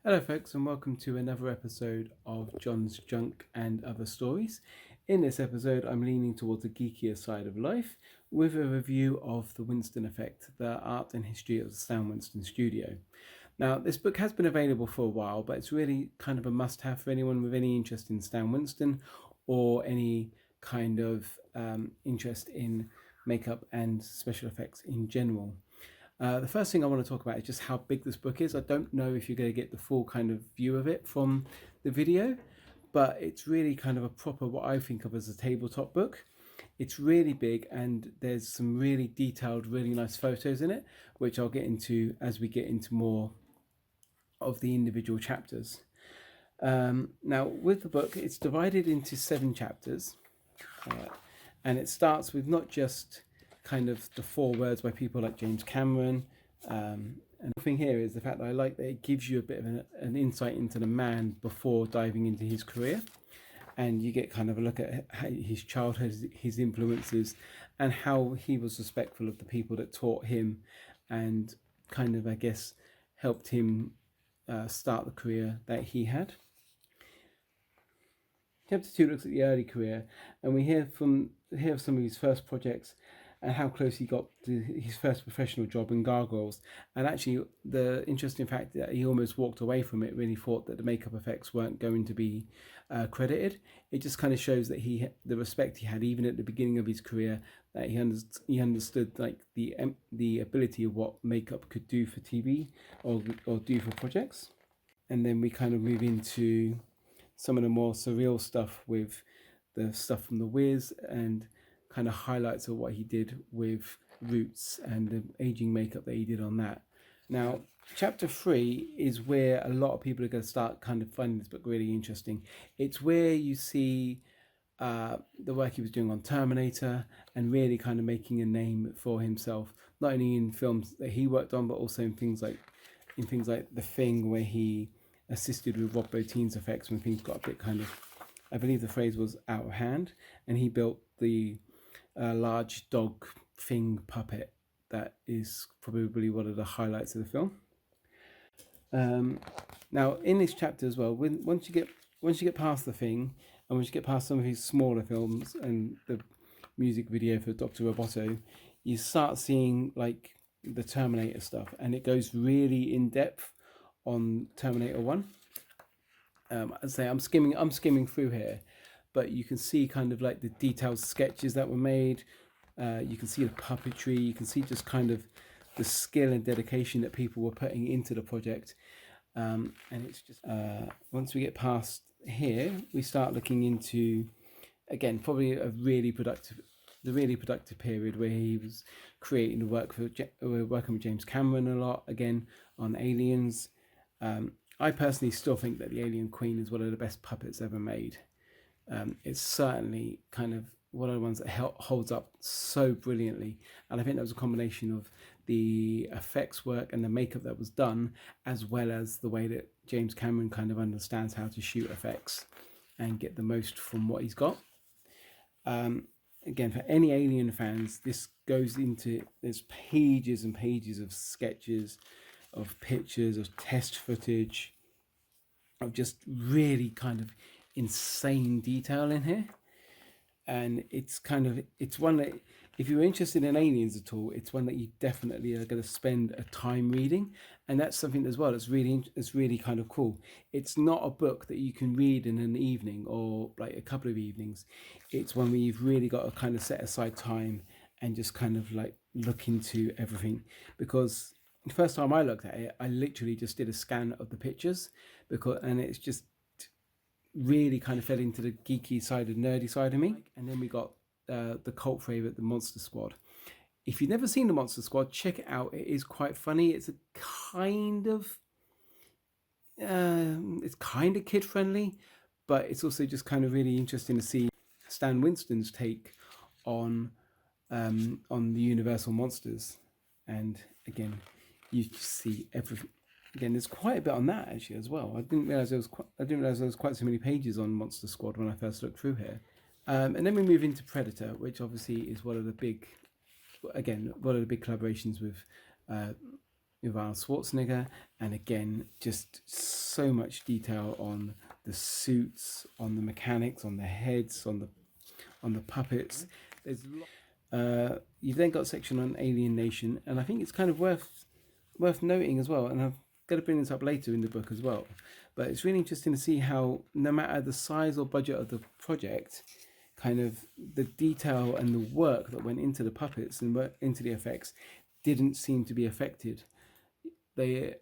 Hello folks, and welcome to another episode of John's Junk and Other Stories. In this episode I'm leaning towards the geekier side of life with a review of The Winston Effect, the art and history of the Stan Winston studio. Now this book has been available for a while, but it's really kind of a must-have for anyone with any interest in Stan Winston or any kind of interest in makeup and special effects in general. The first thing I want to talk about is just how big this book is. I don't know if you're going to get the full kind of view of it from the video, but it's really kind of a proper, what I think of as a tabletop book. It's really big and there's some really detailed, really nice photos in it, which I'll get into as we get into more of the individual chapters. Now, with the book, it's divided into 7 chapters, and it starts with not just kind of the forewords by people like James Cameron. And the thing here is the fact that I like that it gives you a bit of an insight into the man before diving into his career. And you get kind of a look at his childhood, his influences, and how he was respectful of the people that taught him and kind of, I guess, helped him start the career that he had. Chapter 2 looks at the early career, and we hear of some of his first projects and how close he got to his first professional job in Gargoyles. And actually, the interesting fact that he almost walked away from it, really thought that the makeup effects weren't going to be credited. It just kind of shows that the respect he had, even at the beginning of his career, that he understood like the ability of what makeup could do for TV or do for projects. And then we kind of move into some of the more surreal stuff with the stuff from The Wiz and kind of highlights of what he did with Roots and the aging makeup that he did on that. Now, chapter 3 is where a lot of people are going to start kind of finding this book really interesting. It's where you see the work he was doing on Terminator and really kind of making a name for himself, not only in films that he worked on, but also in things like The Thing, where he assisted with Rob Bottin's effects when things got a bit kind of, I believe the phrase was, out of hand, and he built the large dog Thing puppet that is probably one of the highlights of the film. Now in this chapter as well, once you get past The Thing and once you get past some of his smaller films and the music video for Dr. Roboto, you start seeing like the Terminator stuff, and it goes really in depth on Terminator 1. I'd say I'm skimming through here, but you can see kind of like the detailed sketches that were made. You can see the puppetry. You can see just kind of the skill and dedication that people were putting into the project. And it's just once we get past here, we start looking into, again, probably the really productive period where he was creating the work working with James Cameron a lot, again on Aliens. I personally still think that the Alien Queen is one of the best puppets ever made. It's certainly kind of one of the ones that holds up so brilliantly, and I think that was a combination of the effects work and the makeup that was done, as well as the way that James Cameron kind of understands how to shoot effects and get the most from what he's got. Again, for any Alien fans, this goes into, there's pages and pages of sketches, of pictures, of test footage, of just really kind of insane detail in here. And it's one that, if you're interested in Aliens at all, it's one that you definitely are going to spend a time reading. And that's something as well that's really kind of cool. It's not a book that you can read in an evening or like a couple of evenings. It's one where you've really got to kind of set aside time and just kind of like look into everything. Because the first time I looked at it, I literally just did a scan of the pictures, and it's just really kind of fell into the geeky side and nerdy side of me. And then we got the cult favorite, The Monster Squad. If you've never seen The Monster Squad, check it out. It is quite funny. It's kind of kid friendly, but it's also just kind of really interesting to see Stan Winston's take on the Universal monsters. And again, you see everything. Again, there's quite a bit on that actually as well. I didn't realize there was quite so many pages on Monster Squad when I first looked through here. And then we move into Predator, which obviously is one of the big collaborations with with Arnold Schwarzenegger, and again, just so much detail on the suits, on the mechanics, on the heads, on the puppets. There's you've then got a section on Alien Nation, and I think it's kind of worth noting as well. And I've got to bring this up later in the book as well. But it's really interesting to see how, no matter the size or budget of the project, kind of the detail and the work that went into the puppets and into the effects didn't seem to be affected. The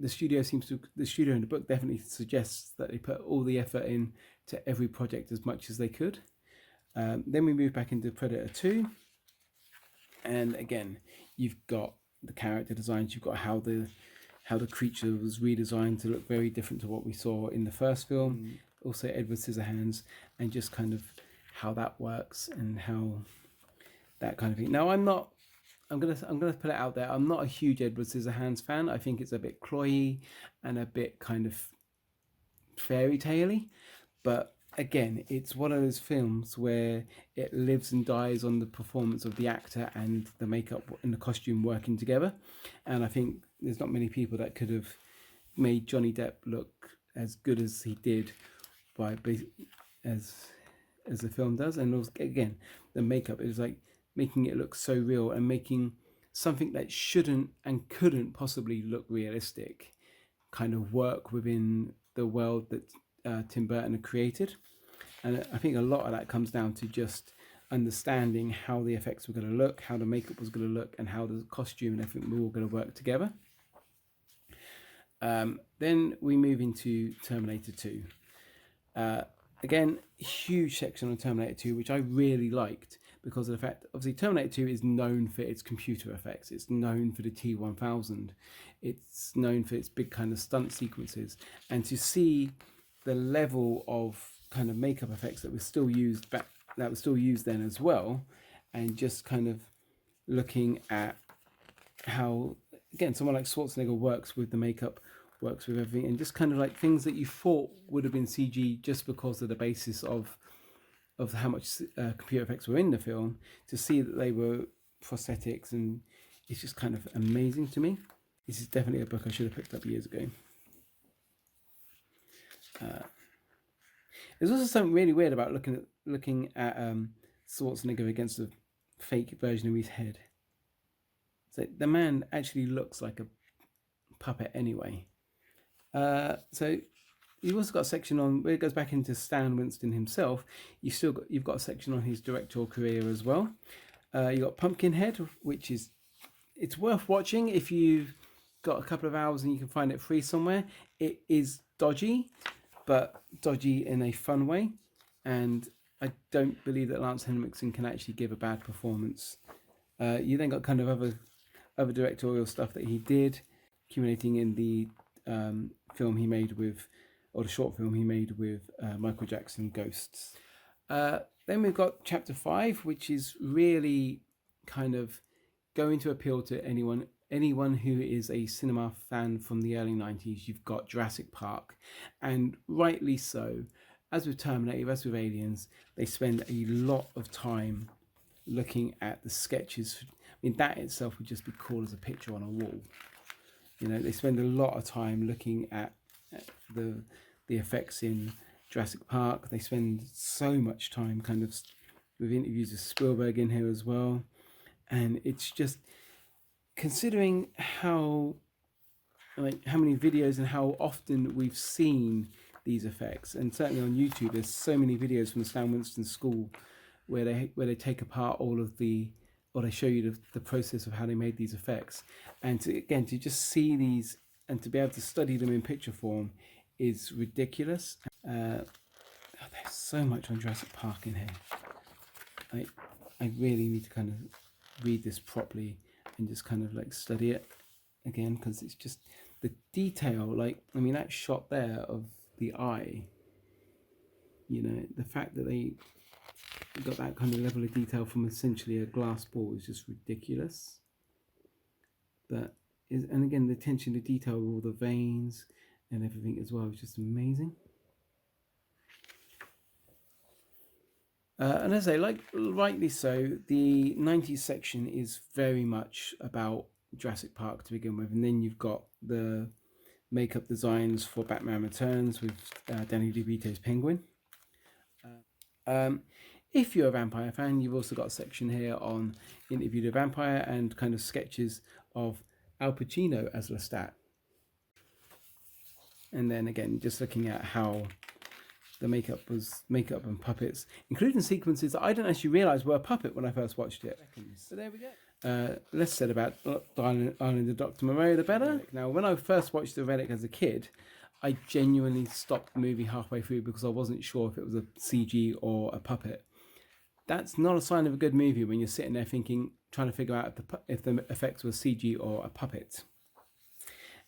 studio in the book definitely suggests that they put all the effort in to every project as much as they could. Then we move back into Predator 2, and again, you've got the character designs. You've got how the creature was redesigned to look very different to what we saw in the first film. Also, Edward Scissorhands, and just kind of how that works and how that kind of thing. Now, I'm gonna put it out there. I'm not a huge Edward Scissorhands fan. I think it's a bit cloyy and a bit kind of fairy tale-y. But again, it's one of those films where it lives and dies on the performance of the actor and the makeup and the costume working together. And I think there's not many people that could have made Johnny Depp look as good as he did as the film does. And also, again, the makeup is like making it look so real and making something that shouldn't and couldn't possibly look realistic kind of work within the world that Tim Burton had created. And I think a lot of that comes down to just understanding how the effects were going to look, how the makeup was going to look, and how the costume and everything were all going to work together. Then we move into Terminator 2. Again, huge section on Terminator 2, which I really liked because of the fact, obviously, Terminator 2 is known for its computer effects. It's known for the T-1000. It's known for its big kind of stunt sequences. And to see the level of kind of makeup effects that were still used then as well, and just kind of looking at how, again, someone like Schwarzenegger works with the makeup, works with everything, and just kind of like things that you thought would have been CG just because of the basis of how much computer effects were in the film, to see that they were prosthetics, and it's just kind of amazing to me. This is definitely a book I should have picked up years ago. There's also something really weird about looking at Schwarzenegger against a fake version of his head. So the man actually looks like a puppet anyway. So you've also got a section on where it goes back into Stan Winston himself. You've got a section on his directorial career as well. You got Pumpkinhead, which it's worth watching if you've got a couple of hours and you can find it free somewhere. It is dodgy, but dodgy in a fun way, and I don't believe that Lance Henriksen can actually give a bad performance. You then got kind of other directorial stuff that he did, accumulating in the film he made with, or the short film he made with Michael Jackson, Ghosts. Then we've got Chapter 5, which is really kind of going to appeal to anyone who is a cinema fan from the early 90s. You've got Jurassic Park, and rightly so. As with Terminator, as with Aliens, they spend a lot of time looking at the sketches. I mean, that itself would just be cool as a picture on a wall. You know, they spend a lot of time looking at the effects in Jurassic Park. They spend so much time kind of with interviews with Spielberg in here as well. And it's just, considering how many videos and how often we've seen these effects, and certainly on YouTube there's so many videos from the Stan Winston School where they take apart all of or they show you the process of how they made these effects, and to just see these and to be able to study them in picture form is ridiculous. There's so much on Jurassic Park in here. I really need to kind of read this properly and just kind of like study it again, because it's just the detail. Like, I mean, that shot there of the eye, you know, the fact that they got that kind of level of detail from essentially a glass ball is just ridiculous. And again, the attention to detail with all the veins and everything as well is just amazing. And as I say, like, rightly so, the 90s section is very much about Jurassic Park to begin with, and then you've got the makeup designs for Batman Returns with Danny DeVito's Penguin. If you're a vampire fan, you've also got a section here on Interview the Vampire and kind of sketches of Al Pacino as Lestat. And then again, just looking at how the makeup and puppets, including sequences that I didn't actually realise were a puppet when I first watched it. So there we go. Less said about Island of Dr. Moreau, the better. Now, when I first watched The Relic as a kid, I genuinely stopped the movie halfway through because I wasn't sure if it was a CG or a puppet. That's not a sign of a good movie when you're sitting there trying to figure out if the effects were CG or a puppet.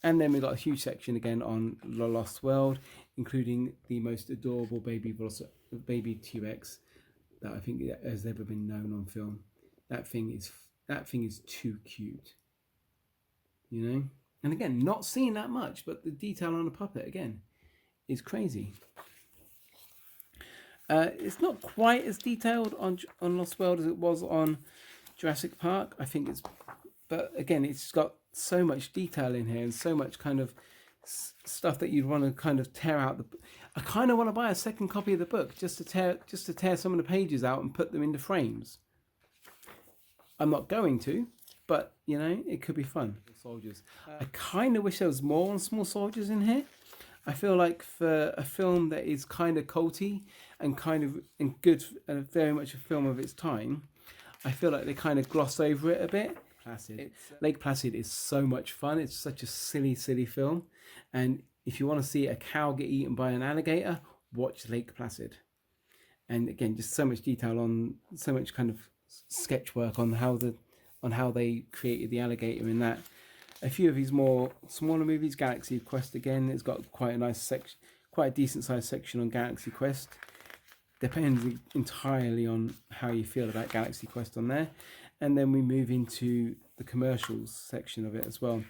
And then we got a huge section again on The Lost World, including the most adorable baby T-Rex that I think has ever been known on film. That thing is too cute, you know. And again, not seeing that much, but the detail on the puppet again is crazy. It's not quite as detailed on Lost World as it was on Jurassic Park. I think but again, it's got so much detail in here and so much kind of stuff that you'd want to kind of tear out. I kind of want to buy a second copy of the book just to tear some of the pages out and put them into frames. I'm not going to, but you know, it could be fun. Soldiers. I kind of wish there was more on small soldiers in here. I feel like for a film that is kind of culty and good and very much a film of its time, I feel like they kind of gloss over it a bit. Lake Placid is so much fun. It's such a silly film. And if you want to see a cow get eaten by an alligator, watch Lake Placid. And again, just so much detail on so much kind of sketch work on how they created the alligator in that. A few of these more smaller movies, Galaxy Quest again, it's got quite a nice section, quite a decent sized section on Galaxy Quest. Depends entirely on how you feel about Galaxy Quest on there. And then we move into the commercials section of it as well.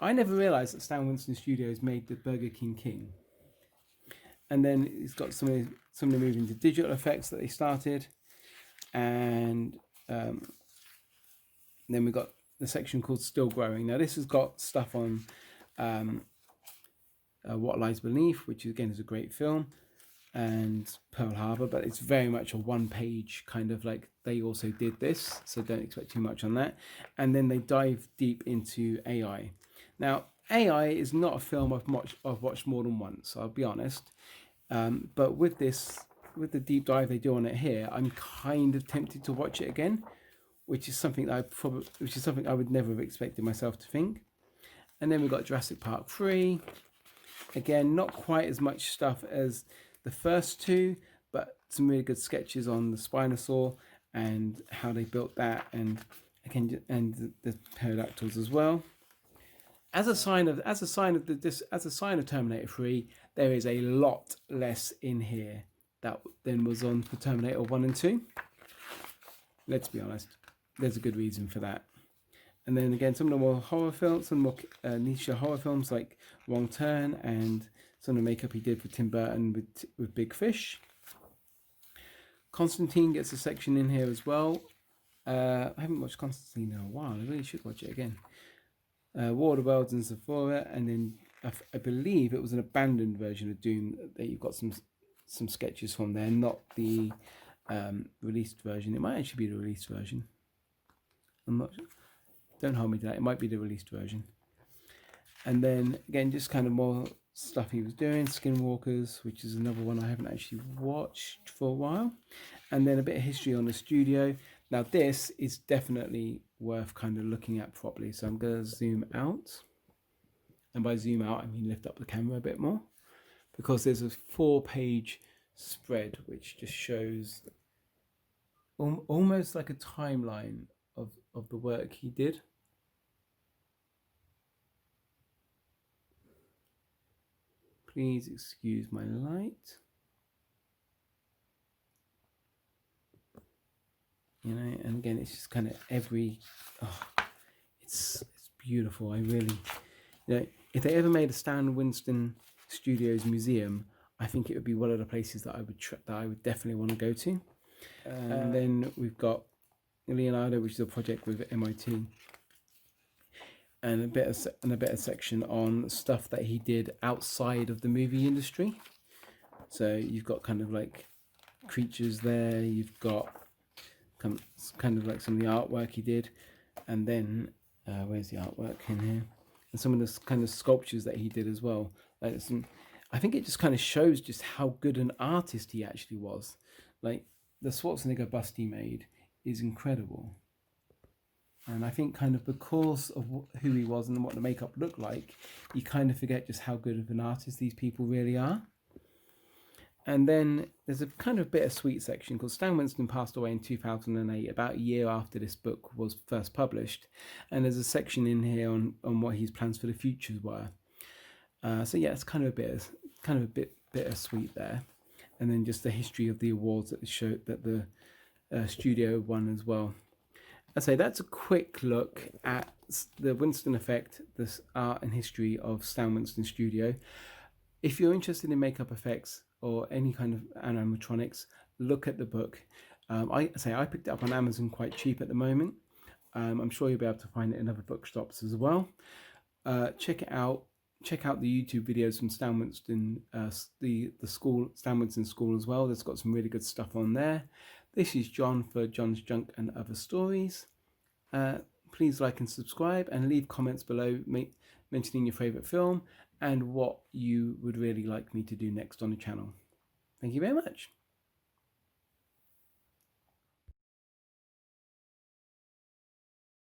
I never realised that Stan Winston Studios made the Burger King. And then it's got some of the moving to digital effects that they started. And then we've got the section called Still Growing. Now this has got stuff on What Lies Beneath, which again is a great film, and Pearl Harbor, but it's very much a one-page kind of like they also did this, so don't expect too much on that. And then they dive deep into AI. Now AI is not a film I've watched more than once, I'll be honest, but with the deep dive they do on it here, I'm kind of tempted to watch it again, which is something I would never have expected myself to think. And then we've got Jurassic Park 3. Again, not quite as much stuff as the first two, but some really good sketches on the Spinosaur and how they built that, and again, and the pterodactyls as well. As a sign of Terminator 3, there is a lot less in here than was on for Terminator 1 and 2. Let's be honest, there's a good reason for that. And then again, some of the more horror films, some more niche horror films like Wrong Turn, and some of the makeup he did for Tim Burton with Big Fish. Constantine gets a section in here as well. I haven't watched Constantine in a while. I really should watch it again. War of the Worlds and Sephora, and then I believe it was an abandoned version of Doom that you've got some sketches from there, not the released version. It might actually be the released version. I'm not sure. Don't hold me to that. It might be the released version. And then again, just kind of more stuff he was doing. Skinwalkers, which is another one I haven't actually watched for a while. And then a bit of history on the studio. Now this is definitely worth kind of looking at properly. So I'm going to zoom out. And by zoom out, I mean lift up the camera a bit more. Because there's a 4-page spread which just shows almost like a timeline of the work he did. Please excuse my light. You know, and again, it's just kind of it's beautiful. I really, you know, if they ever made a Stan Winston Studios museum, I think it would be one of the places that I would definitely want to go to. And then we've got Leonardo, which is a project with MIT. and a bit of section on stuff that he did outside of the movie industry. So you've got kind of like creatures there. You've got kind of like some of the artwork he did, and then where's the artwork in here? And some of the kind of sculptures that he did as well. Like I think it just kind of shows just how good an artist he actually was. Like the Schwarzenegger bust he made is incredible. And I think kind of because of who he was and what the makeup looked like, you kind of forget just how good of an artist these people really are. And then there's a kind of bittersweet section because Stan Winston passed away in 2008, about a year after this book was first published. And there's a section in here on what his plans for the future were. So yeah, it's kind of a bit bittersweet there. And then just the history of the awards that the studio won as well. I say that's a quick look at the Winston Effect, this art and history of Stan Winston Studio. If you're interested in makeup effects or any kind of animatronics, look at the book. I picked it up on Amazon quite cheap at the moment. I'm sure you'll be able to find it in other bookshops as well. Check it out. Check out the YouTube videos from Stan Winston, the school, Stan Winston School as well. There's got some really good stuff on there. This is John for John's Junk and Other Stories. Please like and subscribe and leave comments below mentioning your favourite film and what you would really like me to do next on the channel. Thank you very much.